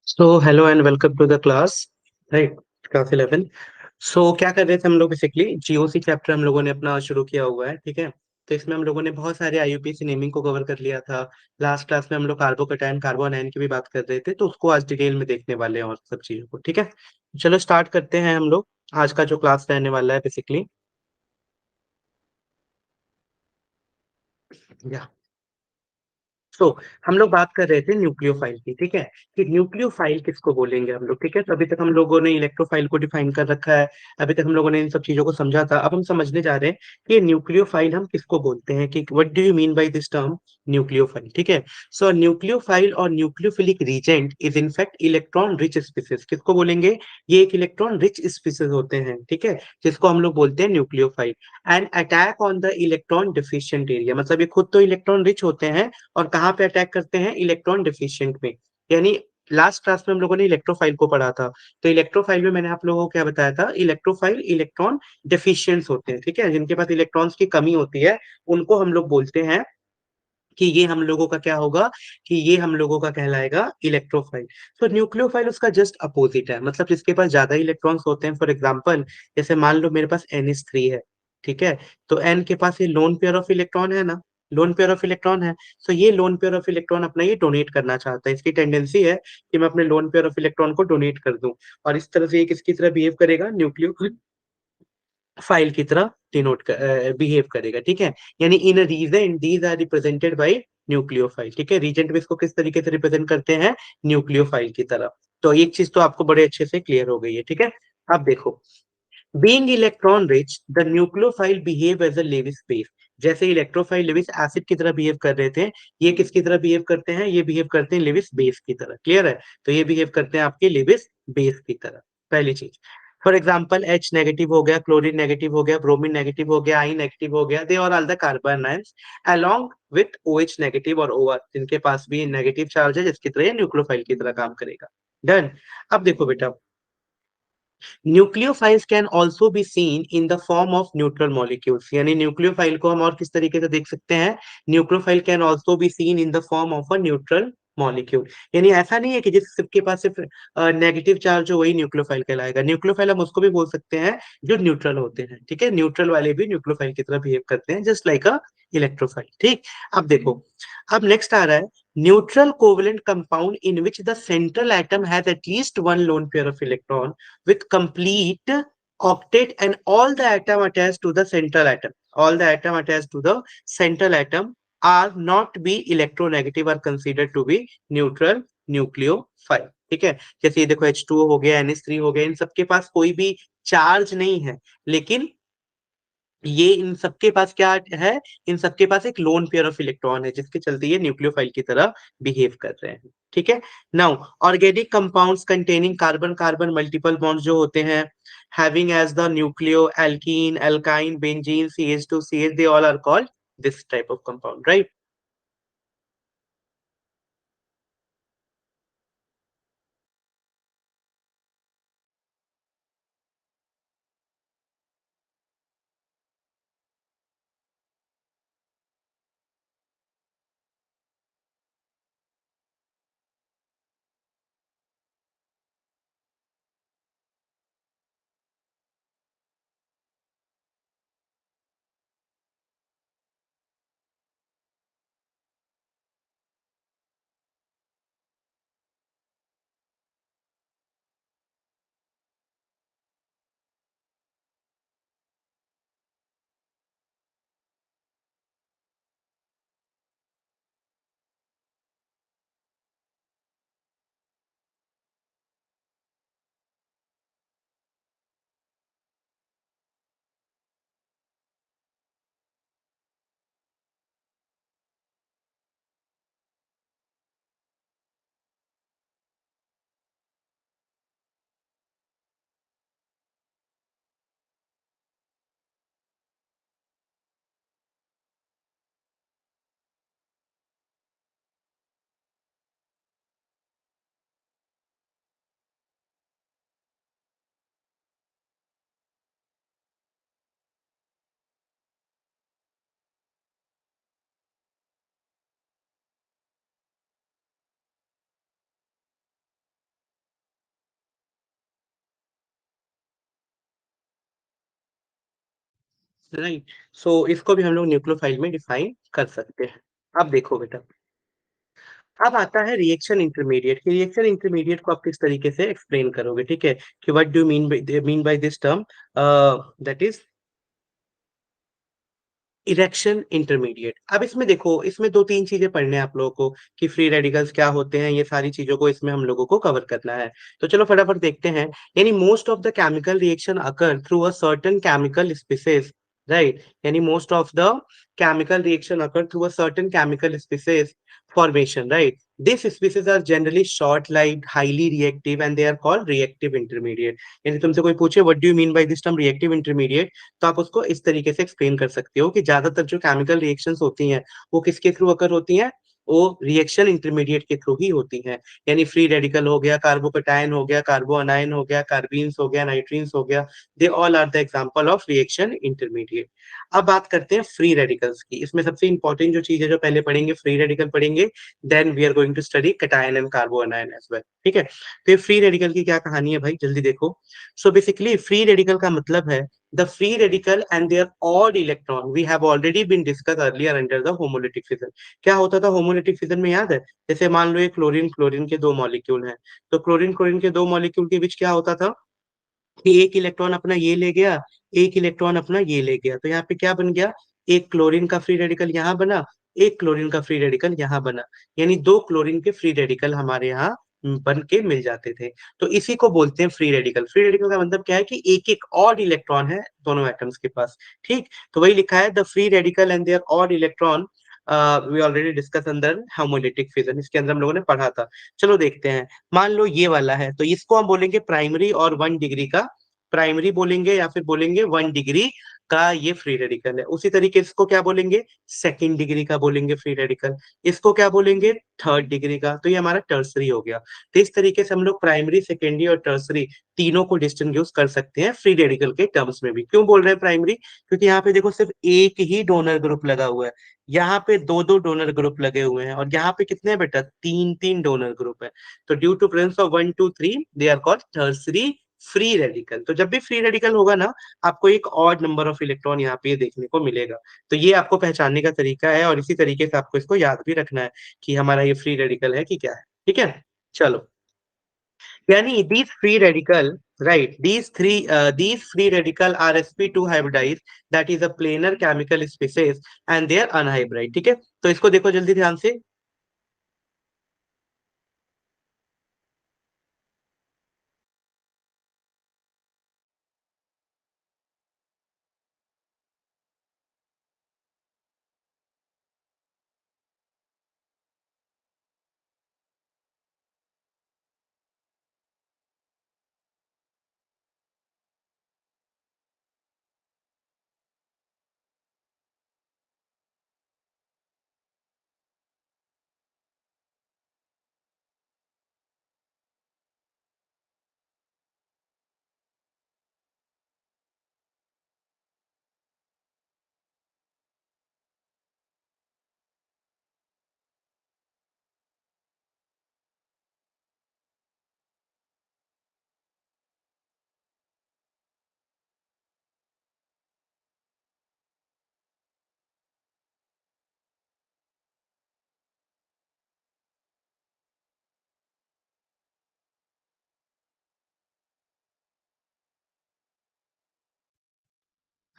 So hello and welcome to the class. Right, class 11। So क्या कर रहे थे हम लोग? बेसिकली जीओसी चैप्टर हम लोगों ने अपना शुरू किया हुआ है, ठीक है। तो इसमें हम लोगों ने बहुत सारे आईयूपीएसी नेमिंग को कवर कर लिया था। लास्ट क्लास में हम लोग कार्बोकैटायन कार्बोनाइन की भी बात कर रहे थे, तो उसको आज डिटेल में देखने वाले हैं और सब चीजों को, ठीक है। चलो स्टार्ट करते हैं हम लोग। आज का जो क्लास रहने वाला है बेसिकली, या सो हम लोग बात कर रहे थे न्यूक्लियोफाइल की, ठीक है। कि न्यूक्लियोफाइल किसको बोलेंगे हम लोग, ठीक है। तो अभी तक हम लोगों ने इलेक्ट्रोफाइल को डिफाइन कर रखा है। अभी तक हम लोगों ने इन सब चीजों को समझा था। अब हम समझने जा रहे हैं कि न्यूक्लियोफाइल हम किसको बोलते हैं, कि what do you mean by this term nucleophile, ठीक है। सो न्यूक्लियोफाइल और nucleophilic reagent is in fact electron rich species. किसको बोलेंगे? ये एक इलेक्ट्रॉन रिच स्पीसीज होते हैं, ठीक है, जिसको हम लोग बोलते हैं nucleophile. And attack on the electron deficient area, मतलब ये खुद तो इलेक्ट्रॉन रिच होते हैं और कहाँ पे अटैक करते हैं? इलेक्ट्रॉन डिफिशिएंट में। यानी लास्ट क्लास में हम लोगों ने इलेक्ट्रोफाइल को पढ़ा था। तो इलेक्ट्रोफाइल में मैंने आप लोगों को क्या बताया था? इलेक्ट्रोफाइल इलेक्ट्रॉन डिफिशिएंट्स होते हैं, ठीक है, जिनके पास इलेक्ट्रॉन्स की कमी होती है, उनको हम लोग बोलते हैं कि ये हम लोगों का क्या होगा, कि ये हम लोगों का कहलाएगा इलेक्ट्रोफाइल। तो न्यूक्लियोफाइल उसका जस्ट अपोजिट है, मतलब जिसके पास ज्यादा इलेक्ट्रॉन्स होते हैं। फॉर एग्जांपल, जैसे मान लो मेरे पास NH3 है, ठीक है। तो N के पास ये लोन पेयर ऑफ इलेक्ट्रॉन है ना, लोन पेयर ऑफ इलेक्ट्रॉन है। तो ये लोन पेयर ऑफ इलेक्ट्रॉन अपना ये डोनेट करना चाहता है। इसकी टेंडेंसी है कि मैं अपने लोन पेयर ऑफ इलेक्ट्रॉन को डोनेट कर दूं, और इस तरह से ये किसकी तरह बिहेव करेगा? न्यूक्लियो फाइल की तरह डिनोट बिहेव करेगा, ठीक है। यानी in region these are represented by nucleophile, ठीक है। रीजेंट में इसको किस तरीके से रिप्रेजेंट करते हैं? न्यूक्लियोफाइल की तरह। तो एक चीज तो आपको बड़े अच्छे से क्लियर हो गई है, ठीक है। अब देखो, being electron rich the nucleophile behave as a Lewis base. जैसे इलेक्ट्रोफाइल लेविस एसिड की तरह बिहेव कर रहे थे, ये किसकी तरह बिहेव करते हैं? ये बिहेव करते हैं लेविस बेस की तरह। क्लियर है? तो ये बिहेव करते हैं आपके लेविस बेस की तरह। पहली चीज, फॉर एग्जाम्पल H नेगेटिव हो गया, क्लोरीन नेगेटिव हो गया, ब्रोमीन नेगेटिव हो गया, आई नेगेटिव हो गया, they are all the carbon ions along with OH negative और OR, जिनके पास भी नेगेटिव चार्ज है, जिसकी तरह न्यूक्लियोफाइल की तरह काम करेगा। डन। अब देखो बेटा, nucleophiles can also be seen in the form of neutral molecules. यानी न्यूक्लियोफाइल को हम और किस तरीके से देख सकते हैं? Nucleophile can also be seen in the form of a neutral molecule. यानी ऐसा नहीं है कि जिस सबके पास सिर्फ नेगेटिव चार्ज हो वही न्यूक्लियोफाइल कहलाएगा। न्यूक्लियोफाइल हम उसको भी बोल सकते हैं जो न्यूट्रल होते हैं, ठीक है। न्यूट्रल वाले भी न्यूक्लियोफाइल की तरह बिहेव करते हैं, जस्ट लाइक अ इलेक्ट्रोफाइल, ठीक। अब देखो, अब नेक्स्ट आ रहा है neutral covalent compound in which the central atom has at least one lone pair of electron with complete octet and all the atom attached to the central atom, all the atom attached to the central atom are not be electronegative, are considered to be neutral nucleophile, ठीक है। जैसे ये देखो H2O हो गया, NH3 हो गया, इन सबके पास कोई भी चार्ज नहीं है, लेकिन ये इन सबके पास क्या है? इन सबके पास एक लोन पेयर ऑफ इलेक्ट्रॉन है, जिसके चलते ये न्यूक्लियोफाइल की तरह बिहेव कर रहे हैं, ठीक है। Now organic compounds containing carbon carbon multiple bonds जो होते हैं, having as the nucleo alkene alkyne benzene CH2CH, they all are called this type of compound, right. Right. So इसको भी हम लोग न्यूक्लियोफाइल में डिफाइन कर सकते हैं। अब देखो बेटा, अब आता है रिएक्शन इंटरमीडिएट। कि रिएक्शन इंटरमीडिएट को आप किस तरीके से एक्सप्लेन करोगे, ठीक है, कि what do mean by this term, that is erection intermediate. अब इसमें देखो, इसमें दो तीन चीजें पढ़ने हैं आप लोगों को, कि फ्री रेडिकल्स क्या होते हैं, ये सारी चीजों को इसमें हम लोगों को कवर करना है। तो चलो फटाफट देखते हैं। यानी most of the chemical reaction occur through a certain chemical species, right. यानी most of the chemical reaction occur through a certain chemical species formation, right? These species are generally short-lived, highly reactive, and they are called reactive intermediate. यानी तुमसे कोई पूछे what do you mean by this term reactive intermediate, तो आप उसको इस तरीके से एक्सप्लेन कर सकते हो कि ज्यादातर जो केमिकल रिएक्शंस होती हैं वो किसके थ्रू अकर होती हैं, वो रिएक्शन इंटरमीडिएट के थ्रू ही होती हैं। यानी फ्री रेडिकल हो गया, कार्बोकटायन हो गया, कार्बोअनाइन हो गया, कार्बीन्स हो गया, नाइट्रीन्स हो गया, they all are the example of reaction intermediate. अब बात करते हैं फ्री रेडिकल्स की। इसमें सबसे इंपॉर्टेंट जो चीज है जो पहले पढ़ेंगे, फ्री रेडिकल पढ़ेंगे, then we are going to study cation and carbanion as well, ठीक है। तो ये फ्री रेडिकल की क्या कहानी है भाई, जल्दी देखो। सो बेसिकली फ्री रेडिकल का मतलब है the free radical and their odd electron we have already been discussed earlier under the homolytic fission। क्या होता था होमोलिटिक फिजन में, याद है? जैसे मान लो ये क्लोरीन क्लोरीन के दो मॉलिक्यूल हैं, तो क्लोरीन क्लोरीन के दो मॉलिक्यूल के बीच क्या होता था कि एक इलेक्ट्रॉन अपना ये ले गया, एक इलेक्ट्रॉन अपना ये ले गया, तो यहाँ पे क्या बन गया, एक क्लोरीन का फ्री रेडिकल यहाँ बना, एक क्लोरीन का फ्री रेडिकल यहाँ बना। यानी दो क्लोरीन के फ्री रेडिकल हमारे यहाँ बन के मिल जाते थे। तो इसी को बोलते हैं फ्री रेडिकल। फ्री रेडिकल का मतलब क्या है कि एक एक और इलेक्ट्रॉन है दोनों एटम्स के पास, ठीक। तो वही लिखा है the free radical and their और इलेक्ट्रॉन, वी ऑलरेडी डिस्कस अंदर होमोलिटिक फिजन, इसके अंदर हम लोगों ने पढ़ा था। चलो देखते हैं। मान लो ये वाला है, तो इसको हम बोलेंगे प्राइमरी और 1 डिग्री का, प्राइमरी बोलेंगे या फिर बोलेंगे 1 डिग्री का ये फ्री रेडिकल है। उसी तरीके से इसको क्या बोलेंगे, सेकंड डिग्री का बोलेंगे फ्री रेडिकल। इसको क्या बोलेंगे, थर्ड डिग्री का। तो ये हमारा टर्सरी हो गया। तो इस तरीके से हम लोग प्राइमरी, सेकेंडरी और टर्सरी तीनों को डिस्टिंग्विश कर सकते हैं फ्री रेडिकल के टर्म्स में भी। क्यों बोल रहे हैं प्राइमरी, क्योंकि यहाँ पे देखो सिर्फ एक ही डोनर ग्रुप लगा हुआ है, यहाँ पे दो दो डोनर ग्रुप लगे हुए हैं, और यहाँ पे कितने हैं बेटा, तीन तीन डोनर ग्रुप है। तो due to presence of 1 2 3 they are called tertiary free radical. तो जब भी फ्री रेडिकल होगा ना, आपको एक ऑड नंबर ऑफ इलेक्ट्रॉन यहाँ पे देखने को मिलेगा। तो ये आपको पहचानने का तरीका है, और इसी तरीके से आपको इसको याद भी रखना है कि हमारा ये फ्री रेडिकल है कि क्या है, ठीक है। चलो, यानी these free radical, right, these free radical are sp2 hybridized, that is a planar chemical species, and they are unhybrid, ठीक है। तो इसको देखो जल्दी ध्यान से।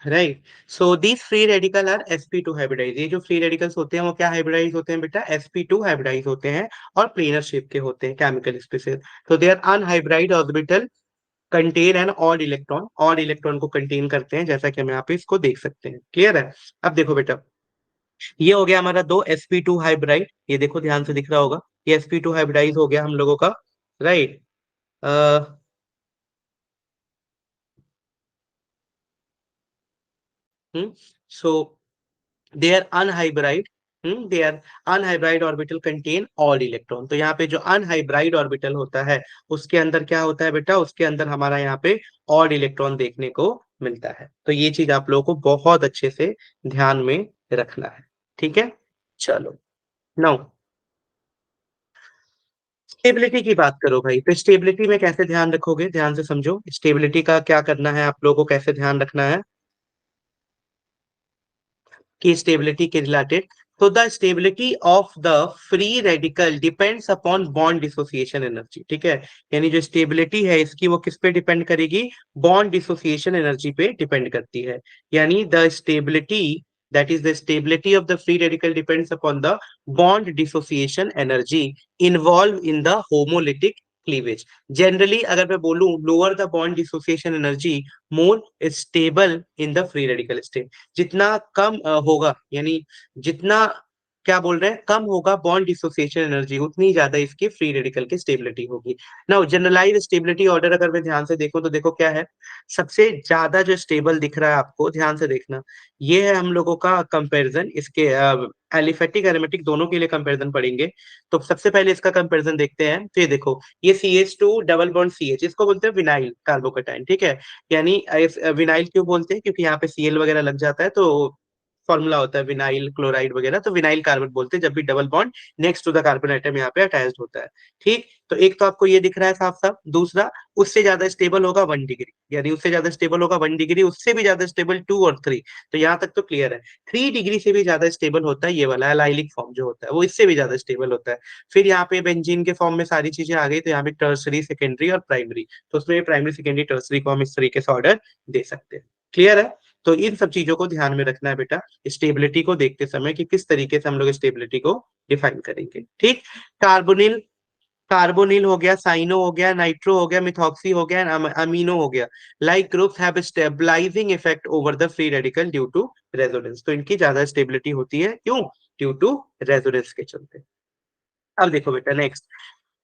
Right. So these free radical are sp2 hybridise. ये जो फ्री रेडिकल्स होते हैं वो क्या हाइब्रिडाइज होते हैं बेटा, sp2 हाइब्रिडाइज होते हैं, और प्लेनर शेप के होते हैं केमिकल स्पीसीज। तो they are unhybrid orbital contain an odd electron, odd electron को कंटेन करते हैं, जैसा कि हम यहाँ पे इसको देख सकते हैं। क्लियर है? अब देखो बेटा, ये हो गया हमारा दो sp2 हाइब्राइड, ये देखो ध्यान से दिख रहा होगा, ये sp2 हाइब्रिडाइज हो गया हम लोगों का, right. So they are unhybrid, they are unhybrid orbital contain odd electron. तो यहाँ पे जो अनहाइब्राइड ऑर्बिटल होता है उसके अंदर क्या होता है बेटा, उसके अंदर हमारा यहाँ पे ऑड इलेक्ट्रॉन देखने को मिलता है। तो ये चीज आप लोगों को बहुत अच्छे से ध्यान में रखना है, ठीक है। चलो, नाउ स्टेबिलिटी की बात करो भाई। तो स्टेबिलिटी में कैसे ध्यान रखोगे, ध्यान से समझो, स्टेबिलिटी का क्या करना है आप लोगों को, कैसे ध्यान रखना है। की स्टेबिलिटी के रिलेटेड, तो the stability of the free radical depends upon bond dissociation energy, ठीक है। यानी जो स्टेबिलिटी है इसकी वो किस पे डिपेंड करेगी, बॉन्ड डिसोसिएशन एनर्जी पे डिपेंड करती है। यानी the stability, that is the stability of the free radical depends upon the bond dissociation energy involved in the homolytic cleavage. Generally अगर मैं बोलूं, lower the bond dissociation energy, more stable in the free radical state. जितना कम होगा, यानी जितना, क्या बोल रहे हैं, कम होगा बॉन्ड डिसोसिएशन एनर्जी, उतनी ज्यादा इसकी फ्री रेडिकल की स्टेबिलिटी होगी। नाउ जनरलाइज स्टेबिलिटी ऑर्डर अगर मैं ध्यान से देखूं तो देखो क्या है, सबसे ज्यादा जो स्टेबल दिख रहा है आपको, ध्यान से देखना, ये है हम लोगों का कंपैरिजन इसके एलिफेटिक एरोमेटिक दोनों के लिए कंपैरिजन पढ़ेंगे। तो सबसे पहले इसका कंपैरिजन देखते हैं। तो ये देखो, ये CH2 डबल बॉन्ड CH, इसको बोलते हैं विनाइल कार्बोकेटाइन, ठीक है। यानी विनाइल क्यों बोलते हैं, क्योंकि यहाँ पे Cl वगैरह लग जाता है, तो फॉर्मूला होता है विनाइल क्लोराइड वगैरह, तो विनाइल कार्बन बोलते हैं जब भी double bond next to the carbon atom यहाँ पे अटैच्ड होता है। ठीक, तो एक तो आपको ये दिख रहा है साफ साफ। दूसरा, उससे ज्यादा स्टेबल होगा 1 डिग्री, यानी उससे ज्यादा स्टेबल होगा 1 डिग्री, उससे भी ज्यादा स्टेबल 2 और 3। तो यहाँ तक तो क्लियर है। 3 डिग्री से भी ज्यादा स्टेबल होता है ये वाला एलाइलिक फॉर्म जो होता है, वो इससे भी ज्यादा स्टेबल होता है। फिर यहाँ पे बेंजीन के फॉर्म में सारी चीजें आ गई, तो यहाँ पे टर्सरी, सेकेंडरी और प्राइमरी, तो उसमें प्राइमरी, सेकेंडरी, टर्सरी को हम इस तरीके से ऑर्डर दे सकते हैं। क्लियर है। तो इन सब चीजों को ध्यान में रखना है बेटा स्टेबिलिटी को देखते समय, कि किस तरीके से हम लोग स्टेबिलिटी को डिफाइन करेंगे। ठीक, कार्बोनिल, कार्बोनिल हो गया, साइनो हो गया, नाइट्रो हो गया, मिथॉक्सी हो गया, अमीनो हो गया, like groups have stabilising effect over the free radical due to resonance. तो इनकी ज्यादा स्टेबिलिटी होती है, क्यों, ड्यू टू रेजोनेंस के चलते। अब देखो बेटा next,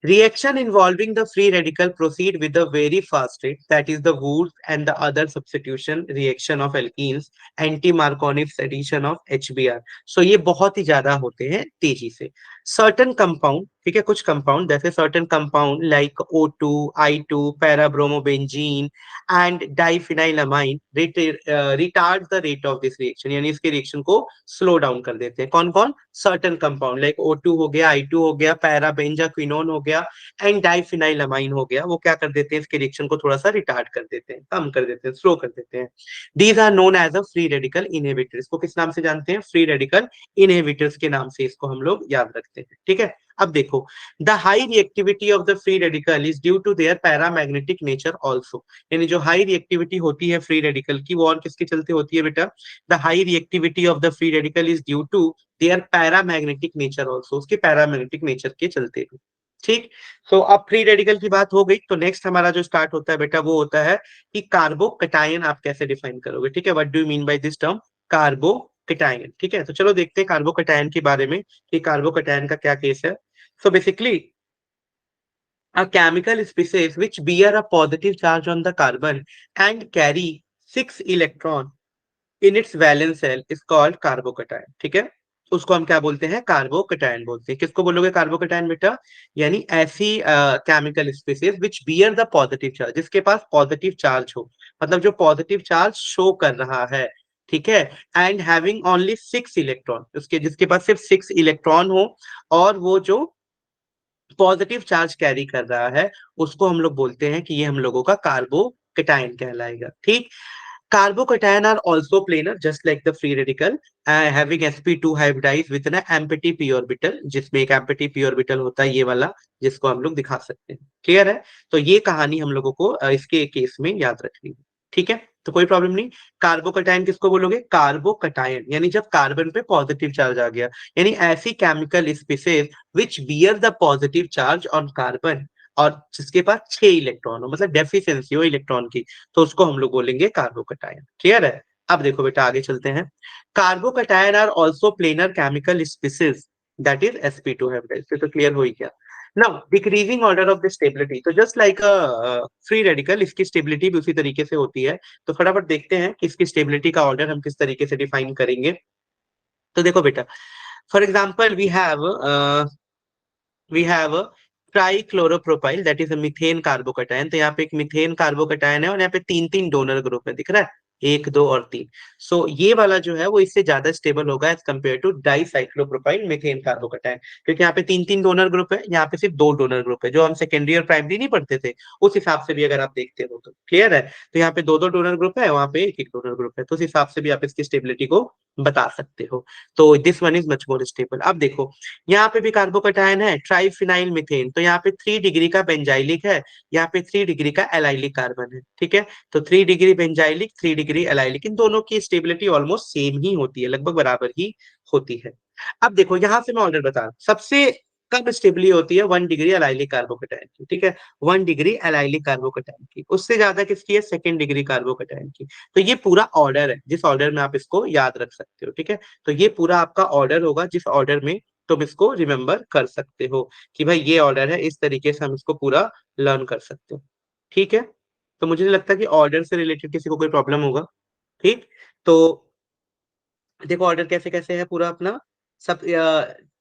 reaction involving the free radical proceed with a very fast rate, that is the Wurtz and the other substitution reaction of alkenes, anti-Markovitch addition of HBr. So ये बहुत ही ज्यादा होते हैं तेजी से। Certain compound, ठीक है, कुछ कंपाउंड जैसे certain compound like O2, I2, parabromobenzene and diphenylamine retards the rate of this reaction, यानी इसके रिएक्शन को स्लो डाउन कर देते हैं। कौन कौन, सर्टेन कंपाउंड लाइक O2 हो गया, I2 हो गया, पैराबेंजाक्विनोन हो गया एंड डाइफिनाइलामाइन हो गया, वो क्या कर देते हैं, इसके रिएक्शन को थोड़ा सा रिटार्ड कर देते हैं, कम कर देते हैं, स्लो कर देते हैं। These are known as a free radical inhibitors. को किस नाम से जानते हैं, फ्री रेडिकल इनहिबिटर्स के नाम से इसको हम लोग याद रखते हैं। ठीक है, अब देखो, the high reactivity of the free radical is due to their paramagnetic nature also. यानी जो हाई रिएक्टिविटी होती है फ्री रेडिकल की, वो और किसके चलते होती है बेटा, the high reactivity of the free radical is due to their paramagnetic nature also, उसके पैरामैग्नेटिक नेचर के चलते। ठीक, तो अब फ्री रेडिकल की बात हो गई, तो नेक्स्ट हमारा जो स्टार्ट होता है बेटा वो होता है कि कार्बोकटायन आप कैसे डिफाइन करोगे। ठीक है, what do you mean by this term carbocation. ठीक है, तो चलो देखते हैं कार्बोकटायन के बारे में कि कार्बोकटायन का क्या केस है। So basically a chemical species which bear a positive charge on the carbon and carry 6 electron in its valence shell is called carbocation. ठीक है, उसको हम क्या बोलते हैं, कार्बोकटायन बोलते हैं। किसको बोलोगे कार्बोकटायन बेटा, यानी ऐसी chemical species which bear the positive charge, जिसके पास पॉजिटिव चार्ज हो, मतलब जो पॉजिटिव चार्ज शो कर रहा है। ठीक है, एंड हैविंग ओनली 6 इलेक्ट्रॉन, उसके जिसके पास सिर्फ 6 इलेक्ट्रॉन हो और वो जो पॉजिटिव चार्ज कैरी कर रहा है, उसको हम लोग बोलते हैं कि ये हम लोगों का कार्बोकटायन कहलाएगा। ठीक, carbocation are also planar just like the free radical, having sp2 hybridize with an empty p orbital, जिसमें एक एम्प्टी p ऑर्बिटल होता है ये वाला, जिसको हम लोग दिखा सकते हैं। क्लियर है, तो ये कहानी हम लोगों को इसके केस में याद रखनी है। ठीक है, तो कोई प्रॉब्लम नहीं। कार्बोकटायन किसको बोलोगे, कार्बोकटायन यानी जब कार्बन पे पॉजिटिव चार्ज आ गया, यानी ऐसी chemical species which bear the positive charge on carbon और जिसके पास 6 इलेक्ट्रॉन हो, मतलब डेफिशिएंसी हो इलेक्ट्रॉन की, तो उसको हम लोग बोलेंगे कार्बोकटायन। क्लियर है, अब देखो बेटा आगे चलते हैं। Carbocation are also planar chemical species that is sp2 hybridize. तो क्लियर हो ही गया। Now decreasing order of the stability, तो just like a free radical, इसकी स्टेबिलिटी भी उसी तरीके से होती है। तो फटाफट देखते हैं कि इसकी स्टेबिलिटी का ऑर्डर हम किस तरीके से डिफाइन करेंगे। तो देखो बेटा, for example we have trichloropropyl that is a methane carbocation. तो यहाँ पे एक मीथेन कार्बोकटायन है और यहाँ पे तीन तीन डोनर ग्रुप है, दिख रहा है, 1, 2 और 3। सो ये वाला जो है वो इससे ज्यादा स्टेबल होगा as compare to dicyclopropyl methane carbocation, क्योंकि यहाँ पे 3 3 डोनर ग्रुप है, यहाँ पे सिर्फ 2 डोनर ग्रुप है, जो हम सेकेंडरी और प्राइमरी नहीं पढ़ते थे उस हिसाब से भी अगर आप देखते हो तो क्लियर है। तो यहाँ पे 2 2 डोनर ग्रुप है, वहाँ पे 1 1 डोनर ग्रुप है, तो उस हिसाब से भी आप इसकी स्टेबिलिटी को बता सकते हो। तो this one is much more stable. अब देखो यहाँ पे भी कार्बोकैटायन है ट्राइफिनाइल मीथेन, तो यहाँ पे 3 डिग्री का बेंजाइलिक है, यहाँ पे 3 डिग्री का एलाइलिक कार्बन है, ठीक है। तो 3 डिग्री बेंजाइलिक, 3 डिग्री एलाइलिक, इन दोनों की स्टेबिलिटी ऑलमोस्ट सेम ही होती है, लगभग बराबर ही होती है। अब देखो यहाँ से मैं ऑर्डर बता रहा हूँ, सबसे कम स्टेबिलिटी होती है 1 डिग्री एलाइलिक कार्बोकैटायन की, ठीक है, 1 डिग्री एलाइलिक कार्बोकैटायन की। उससे ज्यादा किसकी है? 2nd डिग्री कार्बोकैटायन की। तो ये पूरा ऑर्डर है जिस ऑर्डर में आप इसको याद रख सकते हो, ठीक है। तो ये पूरा आपका ऑर्डर होगा जिस ऑर्डर में तुम इसको रिमेम्बर कर सकते हो कि भाई ये ऑर्डर है, इस तरीके से हम इसको पूरा लर्न कर सकते हो, ठीक है। तो मुझे नहीं लगता कि ऑर्डर से रिलेटेड किसी को कोई प्रॉब्लम होगा, ठीक। तो देखो ऑर्डर कैसे कैसे है पूरा अपना, सब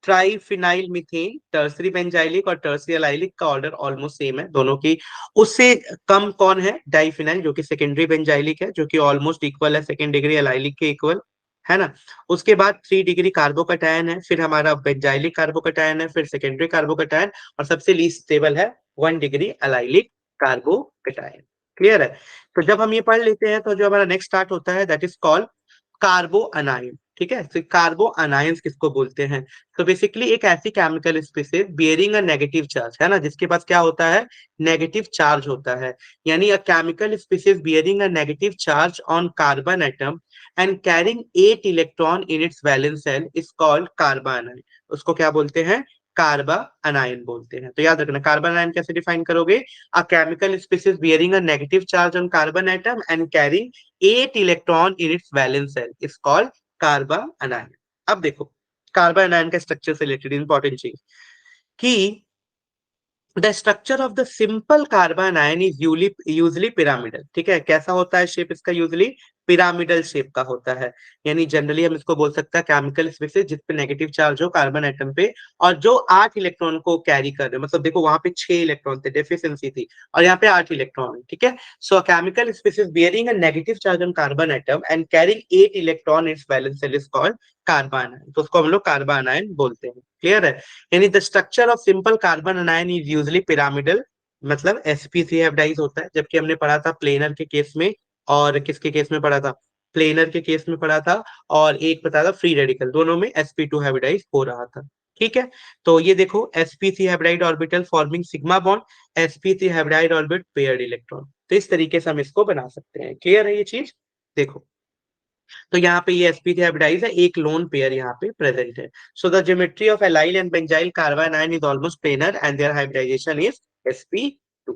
ट्राइफिनाइल मीथेन, टर्सरी बेंजाइलिक और टर्सरी एलाइलिक का ऑर्डर ऑलमोस्ट सेम है दोनों की। उससे कम कौन है? डाइफिनाइल, जो कि सेकेंडरी बेंजाइलिक है, जो कि ऑलमोस्ट इक्वल है 2nd डिग्री एलाइलिक के इक्वल, है ना। उसके बाद 3 डिग्री कार्बोकैटायन है, फिर हमारा बेंजाइलिक कार्बोकैटायन है, फिर सेकेंडरी कार्बोकैटायन, और सबसे लीस्ट स्टेबल है 1 डिग्री एलाइलिक कार्बोकैटायन। क्लियर है। तो जब हम ये पढ़ लेते हैं तो जो हमारा नेक्स्ट स्टार्ट होता है दैट इज कॉल्ड कार्बो अनाइन, ठीक है। तो कार्बो अनाइंस किसको बोलते हैं? तो बेसिकली एक ऐसी chemical species bearing a negative charge, है ना, जिसके पास क्या होता है? नेगेटिव चार्ज होता है। यानी a chemical species bearing a negative charge on carbon atom and carrying 8 electron in its valence shell is called carbanion. उसको क्या बोलते हैं? कार्बा अनाइन बोलते हैं। तो याद रखना, कार्बन अनाइन कैसे डिफाइन करोगे? A chemical species bearing a negative charge on carbon atom and carrying 8 electron in its valence shell is called carbanion. अब देखो कार्बन अनायन का स्ट्रक्चर से रिलेटेड इंपॉर्टेंट चीज कि the structure of the simple carbon ion is usually pyramidal, ठीक है। कैसा होता है शेप इसका? यूजली पिरामिडल शेप का होता है। यानी जनरली हम इसको बोल सकते हैं केमिकल स्पीसीज जिसपे नेगेटिव चार्ज हो कार्बन एटम पे, और जो 8 इलेक्ट्रॉन को कैरी कर रहे हो, मतलब देखो वहां पे 6 इलेक्ट्रॉन थे, डेफिशिएंसी थी, और यहाँ पे 8 इलेक्ट्रॉन है, ठीक है। So chemical species bearing a negative charge on carbon atom and carrying 8 electron its valence shell is called carbon, तो उसको हम लोग कार्बन आयन बोलते हैं। क्लियर है। यानी the structure of simple carbon अनायन is usually pyramidal, मतलब sp3 हाइब्रिडाइज होता है, जबकि हमने पढ़ा था प्लेनर के केस में, और किसके केस में पढ़ा था? प्लेनर के केस में पढ़ा था, और एक पता था फ्री रेडिकल, दोनों में sp2 हाइब्रिडाइज हो रहा था, ठीक है। तो ये देखो sp3 hybridized orbital forming sigma bond, sp3 hybridized orbit paired electron, तो इस तरीके से हम इसको बना सकते हैं। क्लियर है ये चीज? देखो तो यहाँ पे ये sp3 हाइब्रिडाइज है, एक लोन पेयर यहाँ पे प्रेजेंट है। So the geometry of allyl and benzyl carbon ion is almost planar and their hybridization is sp2।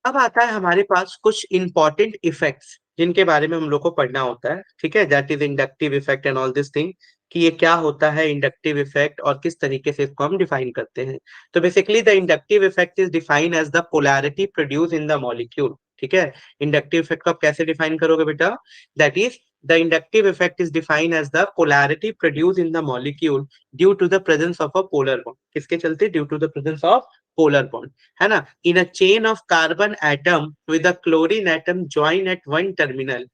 अब आता है हमारे पास कुछ इंपॉर्टेंट इफेक्ट्स जिनके बारे में हम लोग को पढ़ना होता है, ठीक है, that is inductive effect and all this thing, कि ये क्या होता है इंडक्टिव इफेक्ट और किस तरीके से इसको हम डिफाइन करते हैं। तो basically the inductive effect is define as the polarity produce in the molecule, ठीक है। इंडक्टिव इफेक्ट को आप कैसे डिफाइन करोगे बेटा? That is the inductive effect is defined as the polarity produce in the molecule due to the presence of a polar bond, किसके चलते? Due to the presence of polar bond, है ना, in a chain of carbon atom with a chlorine atom join at one terminal।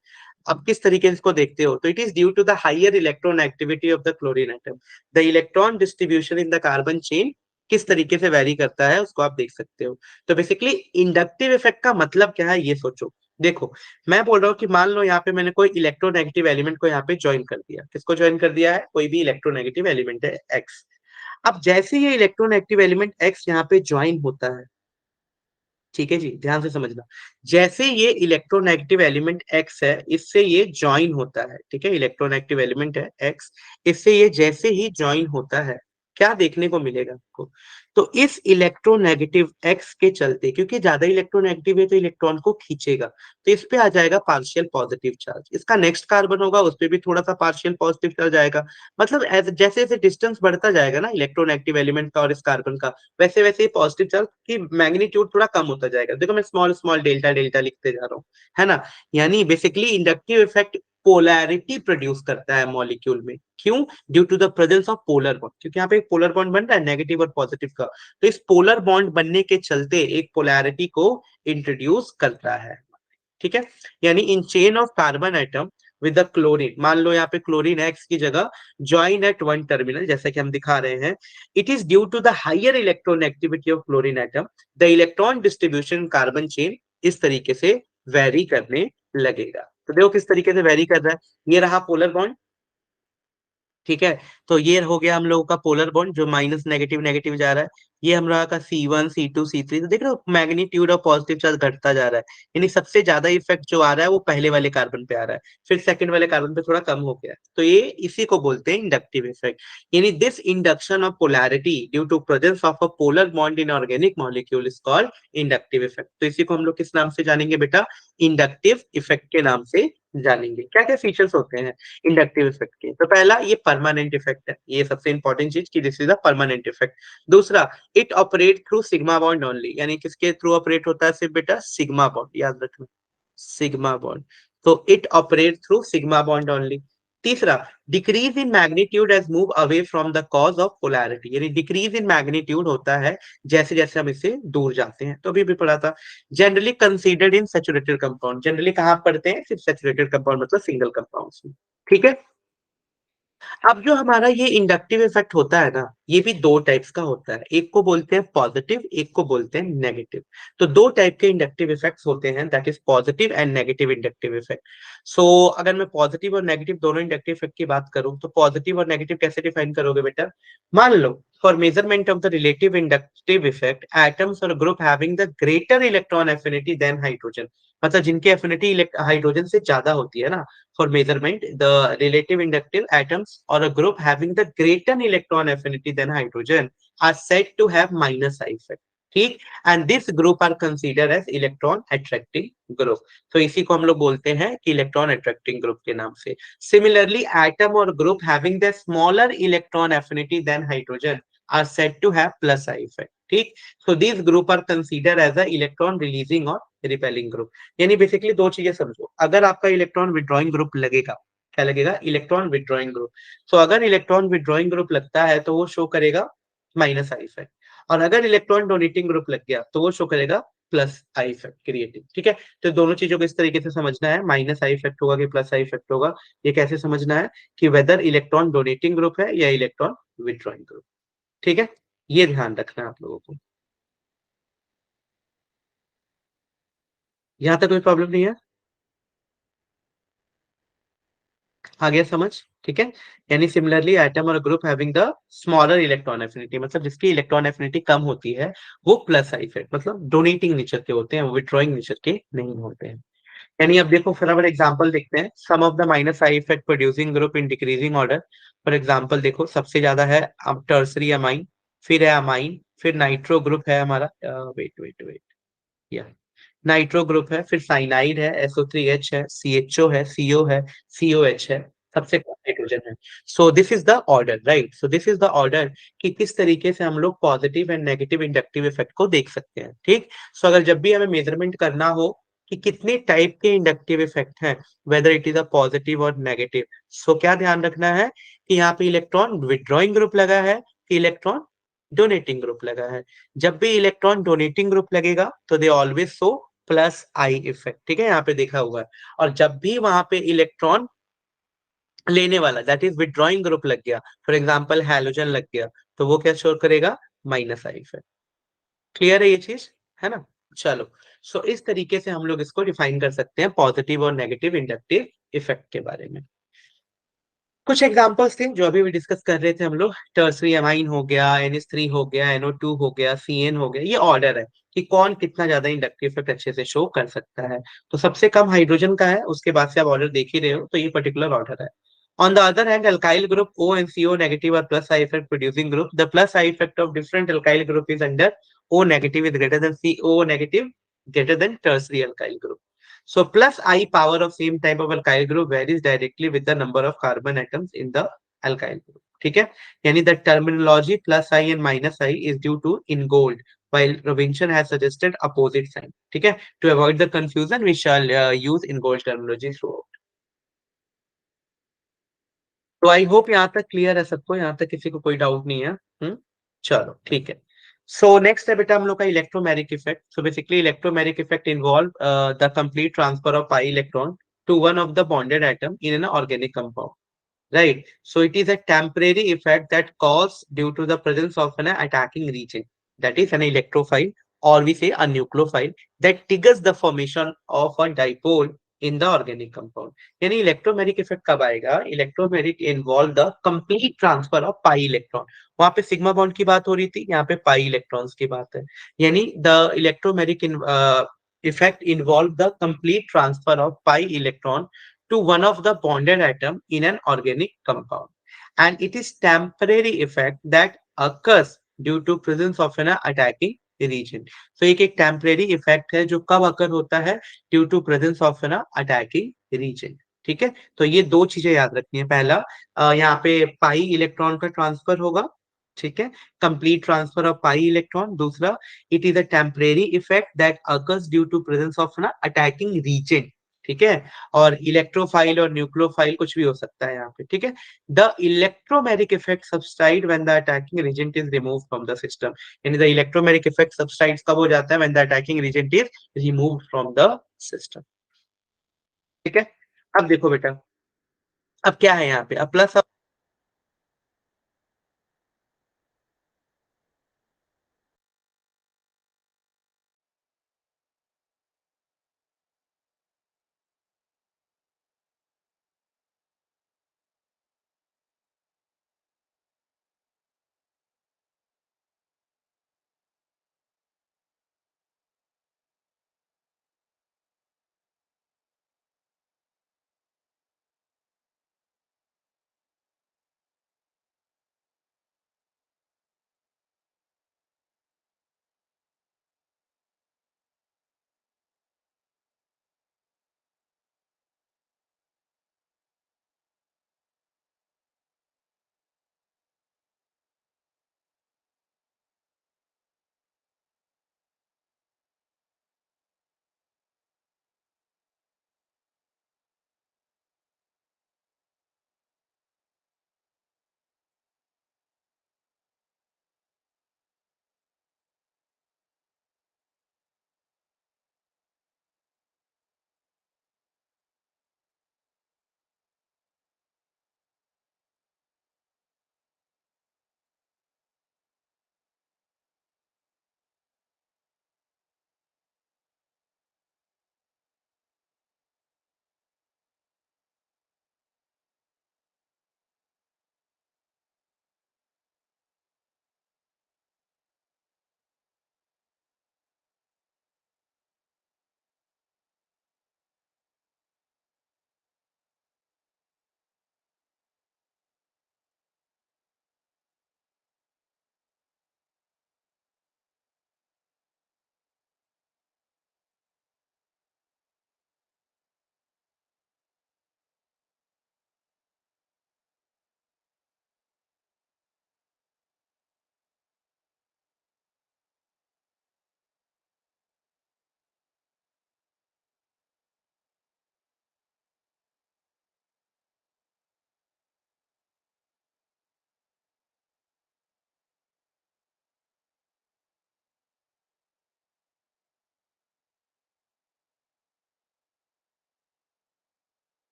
अब किस तरीके से इसको देखते हो? तो it is due to the higher electron activity of the chlorine atom, the electron distribution in the carbon chain किस तरीके से वेरी करता है उसको आप देख सकते हो। तो बेसिकली इंडक्टिव इफेक्ट का मतलब क्या है ये सोचो। देखो मैं बोल रहा हूँ कि मान लो यहाँ पे मैंने कोई इलेक्ट्रोनेगेटिव एलिमेंट को यहाँ पे ज्वाइन कर दिया, किसको ज्वाइन कर दिया है? कोई भी इलेक्ट्रोनेगेटिव एलिमेंट है एक्स। अब जैसे ये इलेक्ट्रोनेगेटिव एलिमेंट एक्स यहाँ पे ज्वाइन होता है, ठीक है जी, ध्यान से समझना, जैसे ये इलेक्ट्रोनेगेटिव एलिमेंट एक्स है इससे ये ज्वाइन होता है, ठीक है, इलेक्ट्रोनेगेटिव एलिमेंट है एक्स, इससे ये जैसे ही ज्वाइन होता है क्या देखने को मिलेगा आपको? तो इस इलेक्ट्रोनेगेटिव एक्स के चलते, क्योंकि ज्यादा इलेक्ट्रोनेगेटिव है तो इलेक्ट्रॉन को खींचेगा, तो इस पे आ जाएगा पार्शियल पॉजिटिव चार्ज, इसका नेक्स्ट कार्बन होगा उस पे भी थोड़ा सा पार्शियल पॉजिटिव चार्ज आएगा। मतलब जैसे जैसे डिस्टेंस बढ़ता जाएगा ना इलेक्ट्रोनेगेटिव एलिमेंट का और इस कार्बन का, वैसे वैसे पॉजिटिव चार्ज की मैग्नीट्यूड थोड़ा कम होता जाएगा। देखो मैं स्मॉल स्मॉल डेल्टा डेल्टा लिखते जा रहा हूँ, है ना। यानी basically inductive effect polarity produce करता है मॉलिक्यूल में, क्यों? Due to the presence of polar bond, क्योंकि यहाँ पे एक पोलर बॉन्ड बन रहा है नेगेटिव और पॉजिटिव का, तो इस पोलर बॉन्ड बनने के चलते एक पोलैरिटी को इंट्रोड्यूस करता है। ठीक है। यानी in chain of carbon atom with the chlorine, मान लो यहाँ पे क्लोरीन एक्स की जगह ज्वाइन एट वन टर्मिनल, जैसा कि हम दिखा रहे हैं, it is due to the higher electron activity of chlorine atom the electron distribution carbon chain इस तरीके से वेरी करने लगेगा। तो देखो किस तरीके से वेरी कर रहा है। ये रहा पोलर बॉन्ड, ठीक है। तो ये हो गया हम लोगों का पोलर बॉन्ड जो माइनस नेगेटिव नेगेटिव जा रहा है। ये हम लोगों का C1 C2 C3, तो देख रहे हो मैग्नीट्यूड ऑफ पॉजिटिव चार्ज घटता जा रहा है। यानी सबसे ज्यादा इफेक्ट जो आ रहा है वो पहले वाले कार्बन पे आ रहा है, फिर सेकंड वाले कार्बन पे थोड़ा कम हो गया है। तो ये इसी को बोलते हैं इंडक्टिव इफेक्ट। यानी this induction of polarity due to presence of a polar bond in organic molecule is called inductive effect. तो इसी को हम लोग किस नाम से जानेंगे बेटा? इंडक्टिव इफेक्ट के नाम से जानेंगे। क्या क्या फीचर्स होते हैं इंडक्टिव इफेक्ट के? तो पहला, ये परमानेंट इफेक्ट है, ये सबसे इंपॉर्टेंट चीज कि this is a permanent effect. दूसरा, it operate through sigma bond only, यानी किसके थ्रू ऑपरेट होता है? सिर्फ बेटा सिग्मा बॉन्ड, याद रखना, सिग्मा बॉन्ड। तो it operate through sigma bond only. तीसरा, decrease in magnitude as move away from the cause of polarity, यानी डिक्रीज इन मैग्नीट्यूड होता है जैसे जैसे हम इससे दूर जाते हैं। तो अभी भी पढ़ा था। जनरली कंसीडर्ड इन सैचुरेटेड कंपाउंड, जनरली कहाँ पढ़ते हैं? सिर्फ सैचुरेटेड कंपाउंड मतलब सिंगल कंपाउंड्स में, ठीक है। अब जो हमारा ये इंडक्टिव इफेक्ट होता है ना, ये भी दो टाइप्स का होता है, एक को बोलते हैं पॉजिटिव, एक को बोलते हैं नेगेटिव। तो दो टाइप के इंडक्टिव इफेक्ट्स होते हैं, that is positive and negative inductive effect. So अगर मैं पॉजिटिव और नेगेटिव दोनों इंडक्टिव इफेक्ट की बात करूं, तो पॉजिटिव और नेगेटिव कैसे डिफाइन करोगे बेटा? मान लो, for measurement of the relative inductive effect, atoms और group having the greater electron affinity than hydrogen, मतलब जिनकी एफिनिटी हाइड्रोजन से ज्यादा होती है ना, for measurement, the relative inductive atoms or a group having the greater electron affinity than hydrogen are said to have minus I effect. ठीक, and this group are consider as electron attracting group. तो इसी को हम लोग बोलते हैं कि electron attracting group के नाम से। सिमिलरली, एटम और group having the smaller electron affinity than hydrogen are said to have plus I effect. ठीक, so this group are consider as a electron releasing और रिपेलिंग ग्रुप। यानी basically दो चीजें समझो, अगर आपका इलेक्ट्रॉन विड्रॉइंग ग्रुप लगेगा, क्या लगेगा? Electron withdrawing group. तो अगर इलेक्ट्रॉन विड्रॉइंग ग्रुप लगता है तो वो शो करेगा माइनस आई इफेक्ट, और अगर इलेक्ट्रॉन डोनेटिंग ग्रुप लग गया तो वो शो करेगा प्लस आई इफेक्ट क्रिएटिव। ठीक है, तो दोनों चीजों को इस तरीके से समझना है, माइनस आई इफेक्ट होगा कि प्लस आई इफेक्ट होगा, ये कैसे समझना है कि वेदर इलेक्ट्रॉन डोनेटिंग ग्रुप है या इलेक्ट्रॉन विड्रॉइंग ग्रुप। ठीक है, ये ध्यान रखना है आप लोगों को। यहाँ तक कोई प्रॉब्लम नहीं है? आ गया समझ? ठीक है, यानी सिमिलरली एटम और group having the smaller electron affinity, मतलब जिसकी इलेक्ट्रॉन एफिनिटी कम होती है, वो प्लस आई इफेक्ट, मतलब डोनेटिंग नेचर के होते हैं, वो विड्रॉइंग नेचर के नहीं होते हैं। यानी अब देखो फटाफट एग्जांपल देखते हैं, some of the minus I effect producing group in decreasing order. For example देखो, सबसे ज्यादा है टर्सरी अमाइन, फिर है अमाइन, फिर नाइट्रो ग्रुप है हमारा, वेट वेट वेट, या नाइट्रो ग्रुप है, फिर साइनाइड है, SO3H है, CHO है, CO है, COH है, सबसे कम हाइड्रोजन है। So this is the order, right? So this is the order कि किस तरीके से हम लोग positive and negative inductive effect को देख सकते हैं। ठीक, सो अगर जब भी हमें मेजरमेंट करना हो कि कितने टाइप के इंडक्टिव इफेक्ट हैं, whether it is a positive और नेगेटिव, सो क्या ध्यान रखना है कि यहाँ पे इलेक्ट्रॉन विड्रॉइंग ग्रुप लगा है कि इलेक्ट्रॉन डोनेटिंग ग्रुप लगा है। जब भी इलेक्ट्रॉन डोनेटिंग ग्रुप लगेगा तो they always show plus I effect. ठीक है, यहाँ पे देखा हुआ है। और जब भी वहां पे इलेक्ट्रॉन लेने वाला, दैट इज विड्रॉइंग ग्रुप लग गया, फॉर एग्जांपल हैलोजन लग गया, तो वो क्या शो करेगा? Minus I effect. क्लियर है ये चीज? है ना? चलो, सो इस तरीके से हम लोग इसको डिफाइन कर सकते हैं पॉजिटिव और नेगेटिव इंडक्टिव इफेक्ट के बारे में। कुछ एग्जांपल्स थे जो अभी भी डिस्कस कर रहे थे हम लोग, टर्सरी अमाइन हो गया, NH3 हो गया, NO2 हो गया, CN हो गया, ये ऑर्डर है कि कौन कितना ज्यादा इंडक्टिव इफेक्ट अच्छे से शो कर सकता है। तो सबसे कम हाइड्रोजन का है, उसके बाद से आप ऑर्डर देख ही रहे हो, तो ये पर्टिकुलर ऑर्डर है। On the other hand, alkyl group O and CO negative are plus I effect producing group. The plus I effect of different alkyl group is under O negative is greater than CO negative greater than tertiary alkyl group. So plus I power of same type of alkyl group varies directly with the number of carbon atoms in the alkyl group. ठीक है, यानी the terminology plus I and minus I is due to Ingold, while Robinson has suggested opposite sign. ठीक है, to avoid the confusion we shall use Ingold terminology throughout. तो I hope यहाँ तक clear है सबको, यहाँ तक किसी को कोई डाउट नहीं है। चलो ठीक है। सो नेक्स्ट है बेटा हम लोग का electromagnetic effect. So basically electromagnetic effect involve the complete transfer of pi electron to one of the bonded atom in an organic compound, right? So it is a temporary effect that caused due to the presence of an attacking region, that is an electrophile, or we say a nucleophile, that triggers the formation of a dipole in the organic compound. यानी electromagnetic effect कब आएगा? Electromagnetic involve the complete transfer of pi electron. वहां पे sigma bond की बात हो रही थी, यहाँ पे पाई इलेक्ट्रॉन्स की बात है. यानी the electromagnetic effect involve the complete transfer of pi electron to one of the bonded atom in an organic compound, and it is temporary effect that occurs due to presence of an attacking region. So एक temporary effect है जो कब occur होता है? Due to presence of an attacking region. ठीक है, तो ये दो चीजें याद रखनी है. पहला यहाँ पे पाई इलेक्ट्रॉन का ट्रांसफर होगा, ठीक है, complete transfer of pi electron. दूसरा, it is a temporary effect that occurs due to presence of an attacking reagent. ठीक है, और इलेक्ट्रोफाइल और न्यूक्लियोफाइल कुछ भी हो सकता है यहाँ पे. ठीक है, the electromagnetic effect subside when the attacking region is remove from the system. यानी द इलेक्ट्रोमैग्नेटिक इफेक्ट सबसाइड कब हो जाता है? When the attacking region is remove from the system. ठीक है, अब देखो बेटा, अब क्या है यहाँ पे? अब प्लस